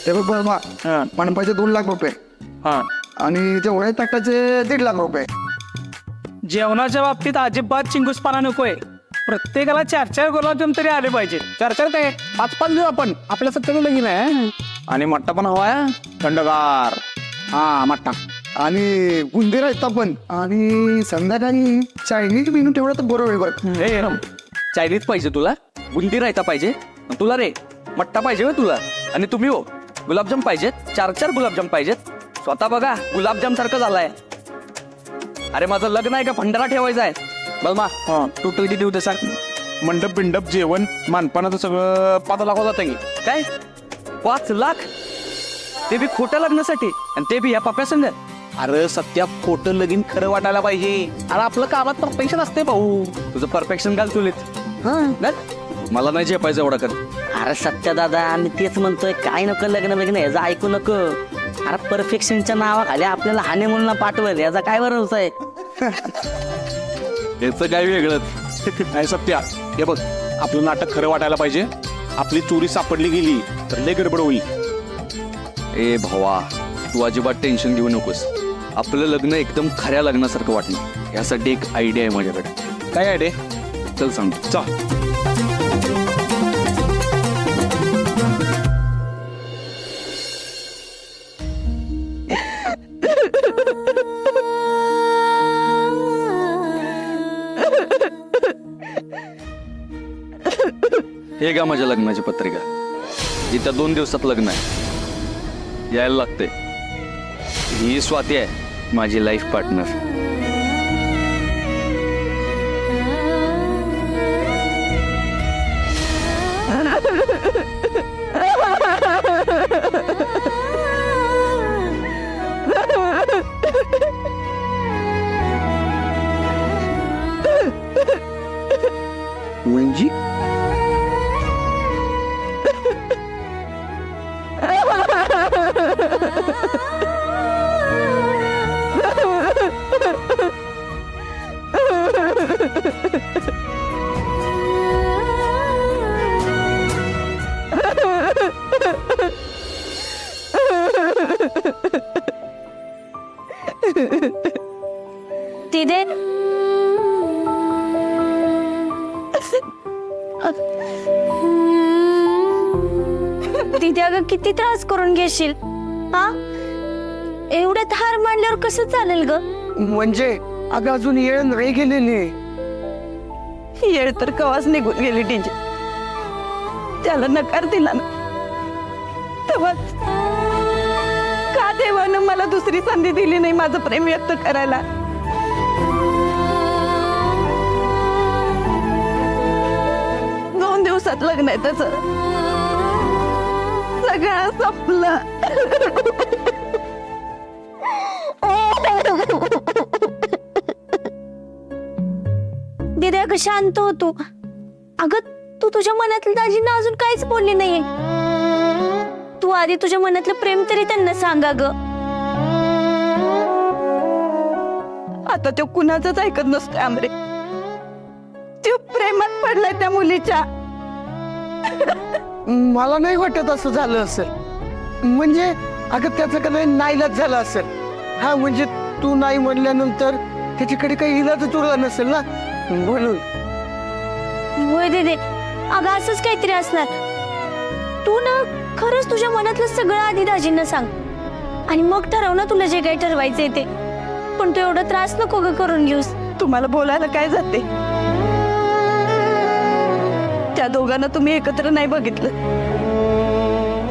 ते बघ बर्मा, मंडपाचे 2 लाख रुपये आणि जेवढ्या ताटाचे 1.5 लाख रुपये. जेवणाच्या बाबतीत अजिबात चिंगूसपणा नकोय. प्रत्येकाला 4-4 गुलाबजाम तरी आले पाहिजे. 4-4 काय 5-5 देऊ आपण. आपल्या सत्याचं लगीन आहे. आणि मट्टा पण हवाय थंडगार. हा मट्टा आणि बुंदी राहता पण. आणि संध्याकाळी चायनीज मेनू तेवढा तर बरोबर आहे बरं. चायनीज पाहिजे तुला, बुंदी रायता पाहिजे तुला रे, मट्टा पाहिजे हो तुला. आणि तुम्ही हो गुलाबजाम पाहिजेत, 4-4 गुलाबजाम पाहिजेत. स्वतः बघा गुलाबजाम सारखं झालाय. अरे माझं लग्न आहे का भंडारा ठेवायचा आहे? बलमा तू किती देऊ दे सांग. मंडप बिंडप जेवण मानपानाचं सगळं 5 लाख जातं की काय 5 लाख? ते बी खोट्या लग्नासाठी आणि ते बी या पप्या संग. अरे सत्या खोटं लगीन खरं वाटायला पाहिजे. अरे आपलं कामात परफेक्शन असते भाऊ. तुझं परफेक्शन घाल तुलीत. मला नाही झेपायचं एवढा कर. अरे सत्या दादा आम्ही तेच म्हणतोय, काय नको लग्न बघणं याचं ऐकू नको. अरे परफेक्शनच्या नावाखाली आपल्याला हाने म्हणून पाठवेल याचा काय भरोसा आहे. याचं काय वेगळंच. नाही सत्या हे बघ, आपलं नाटक खरं वाटायला पाहिजे. आपली चोरी सापडली गेली तर लय गडबड होईल. ए भावा तू अजिबात टेन्शन घेऊ नकोस. आपलं लग्न एकदम खऱ्या लग्नासारखं वाटणं यासाठी एक आयडिया आहे माझ्याकडे. काय आहे रे? चल सांग. चल. हे का माझ्या लग्नाची पत्रिका. येत्या 2 दिवसात लग्न आहे, यायला लागते. ही स्वाती आहे माझी लाईफ पार्टनर. म्हणजे तिथे तिथे अगं किती त्रास करून घेशील हा. एवढ्यात हार मांडल्यावर कसं चालेल ग. म्हणजे अगं अजून येळ नाही गेलेली. येळ तर कवाच निघून गेली टीचे. त्याला नकार दिला ना तेव्हाच. का देवानं मला दुसरी संधी दिली नाही माझं प्रेम व्यक्त करायला. दोन दिवसात लग्न आहे त्याच. सगळं संपलं. दिदे अगं शांत हो तू. अगं तू तुझ्या मनातलं दाजींना अजून काहीच बोलली नाहीये. तू आधी तुझ्या मनातलं प्रेम तरी त्यांना सांगा ग. आता तो कुणाचंच ऐकत नसतोय आमरे. तो प्रेमात पडलाय त्या मुलीच्या. मला नाही वाटत असं झालं असेल. म्हणजे अगं त्याचं का नाही नाईलाज झाला असेल. हा म्हणजे तू नाही म्हणल्यानंतर त्याच्याकडे काही इलाजच उरला नसेल ना म्हणून. होय दिदे अगं असंच काहीतरी असणार. तू ना खरंच तुझ्या मनातलं सगळं आधी दाजींना सांग आणि मग ठरव ना तुला जे काही ठरवायचंय ते. पण तू एवढा त्रास नको ग करून घेऊस. तुम्हाला बोलायला काय जाते. त्या दोघांना तुम्ही एकत्र नाही बघितलं,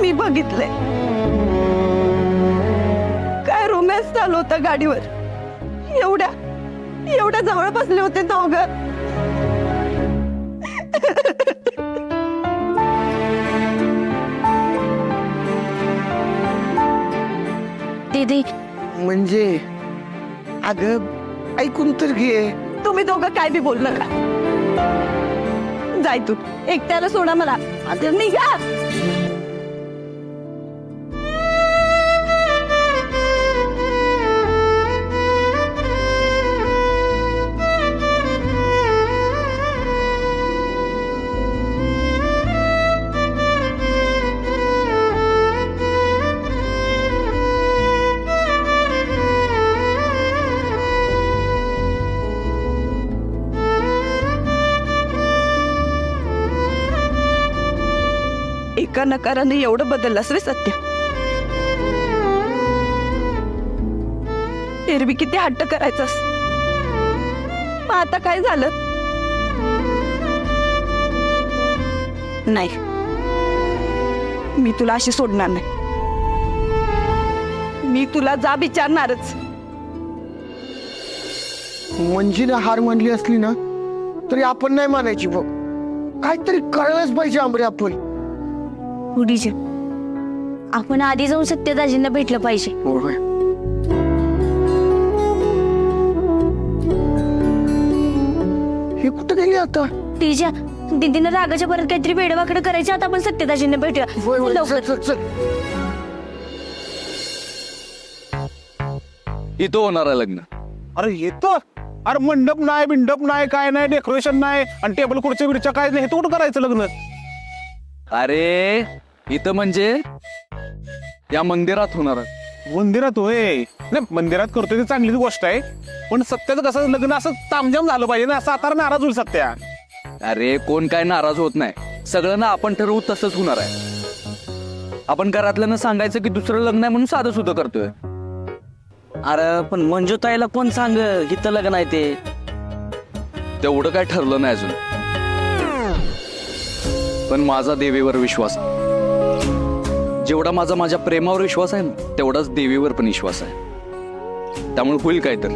मी बघितलंय. काय रोमॅन्स चालू होता गाडीवर. एवढ्या एवढ्या जवळ बसले होते दोघं. दीदी म्हणजे अगं ऐकून तर घे. तुम्ही दोघं काय बी बोल नका. जाय तू एकट्याला सोडा मला. आता निघा. नकाराने एवढं बदललास रे सत्य. एरवी किती हट्ट करायचास, मग आता काय झालं? नाही, मी तुला अशी सोडणार नाही. मी तुला जा विचारणारच. मंजीने हार मानली असली ना तरी आपण नाही मानायची बघ. काहीतरी करायलाच पाहिजे आंबरे आपण. उडीचे आपण आधी जाऊन सत्यदाजींना भेटलं पाहिजे. हे कुठं गेली आता? तिच्या दीदीनं रागाच्या परत काहीतरी वेडवाकडे करायचं. आता आपण सत्यदाजींना भेटूया लवकर. चल चल. इथं होणार आहे लग्न. अरे येतो. अरे मंडप नाही, बिंडप नाही, काय नाही, डेकोरेशन नाही, आणि टेबल खुर्च्या बिडच्या काय नाही. हे कुठं करायचं लग्न? अरे इथं म्हणजे या मंदिरात होणार आहे. मंदिरात होय. नाही, मंदिरात करतोय ती चांगलीच गोष्ट आहे, पण सत्याचं कसं लग्न असं तामजाम झालं पाहिजे ना. सातारा नाराज होईल सत्या. अरे कोण काय नाराज होत नाही. सगळं ना आपण ठरवू तसंच होणार आहे. आपण घरातल्यानं सांगायचं की दुसरं लग्न आहे म्हणून साधं सुद्धा करतोय. अरे पण मंजूताईला कोण सांग हिथं लग्न आहे ते? तेवढं काय ठरलं नाही अजून, पण माझा देवीवर विश्वास आहे. जेवढा माझा माझ्या प्रेमावर विश्वास आहे ना, तेवढाच देवीवर पण विश्वास आहे. त्यामुळे होईल काय तर.